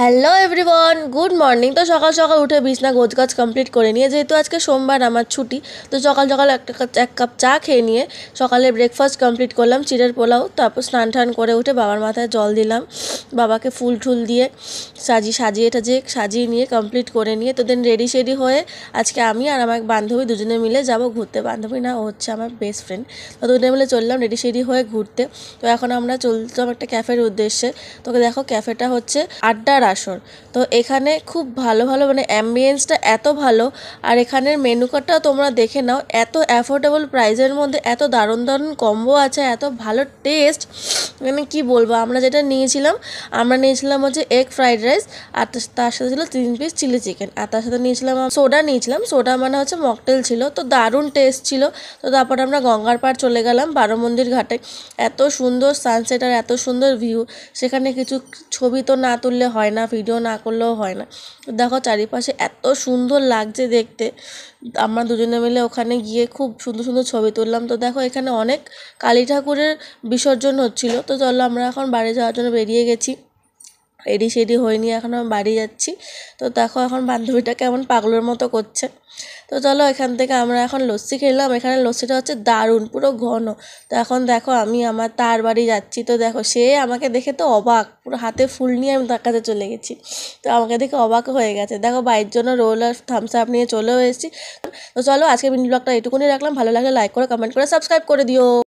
Hello everyone, good morning. তো সকাল সকাল উঠে বিছনা গোছগাছ কমপ্লিট করে নিয়ে, যেহেতু আজকে সোমবার আমার ছুটি, তো সকাল সকাল এক কাপ চা খেয়ে নিয়ে সকালে ব্রেকফাস্ট কমপ্লিট করলাম, চিড়ের পোলাও। তারপর স্নান টান করে উঠে বাবার মাথায় জল দিলাম, বাবাকে ফুল টুল দিয়ে সাজিয়ে নিয়ে কমপ্লিট করে নিয়ে তো দেন রেডি শেডি হয়ে আজকে আমি আর আমার বান্ধবী দুজনে মিলে যাব ঘুরতে। বান্ধবী না, ও হচ্ছে আমার বেস্ট ফ্রেন্ড। তো দুজনে মিলে চললাম রেডি শেডি হয়ে ঘুরতে। তো এখন আমরা চলতাম একটা ক্যাফের উদ্দেশ্যে। তোকে দেখো, ক্যাফেটা হচ্ছে আড্ডার আসর। তো এখানে খুব ভালো ভালো মানে অ্যাম্বিয়েন্সটা এত ভালো, আর এখানের মেনু কার্ডটাও তোমরা দেখে নাও। এত অ্যাফোর্ডেবল প্রাইসের মধ্যে এত দারুণ দারুণ কম্বো আছে, এত ভালো টেস্ট, মানে কি বলবো। আমরা নিয়েছিলাম হচ্ছে এগ ফ্রাইড রাইস, আর তার সাথে ছিল 3 পিস চিলি চিকেন, আর তার সাথে নিয়েছিলাম সোডা মানে হচ্ছে মকটেল ছিল। তো দারুণ টেস্ট ছিল। তো তারপর আমরা গঙ্গার পাড় চলে গেলাম, বারো মন্দির ঘাটে। এত সুন্দর সানসেট আর এত সুন্দর ভিউ, সেখানে কিছু ছবি তো না তুললে হয় না, ভিডিও না করলেও হয় না। দেখো চারিপাশে এত সুন্দর লাগছে দেখতে। আমরা দুজনে মিলে ওখানে গিয়ে খুব সুন্দর সুন্দর ছবি তুললাম। তো দেখো এখানে অনেক কালী ঠাকুরের বিসর্জন হচ্ছিল। তো চলো আমরা এখন বাড়ি যাওয়ার জন্য বেরিয়ে গেছি। রেডি সেডি হয়ে নিয়ে এখন আমি বাড়ি যাচ্ছি। তো দেখো এখন বান্ধবীটা কেমন পাগলের মতো করছে। তো চলো এখান থেকে আমরা এখন লস্যি খেলাম। এখানে লস্যিটা হচ্ছে দারুণ, পুরো ঘন। তো এখন দেখো আমি আমার তার বাড়ি যাচ্ছি। তো দেখো সে আমাকে দেখে তো অবাক, পুরো হাতে ফুল নিয়ে আমি তার কাছে চলে গেছি। তো আমাকে দেখে অবাক হয়ে গেছে। দেখো বাইরের জন্য রোল আর থামস আপ নিয়ে চলেও এসেছি। তো চলো আজকে মিনি ব্লগটা এটুকুনি রাখলাম। ভালো লাগলে লাইক করে, কমেন্ট করে, সাবস্ক্রাইব করে দিও।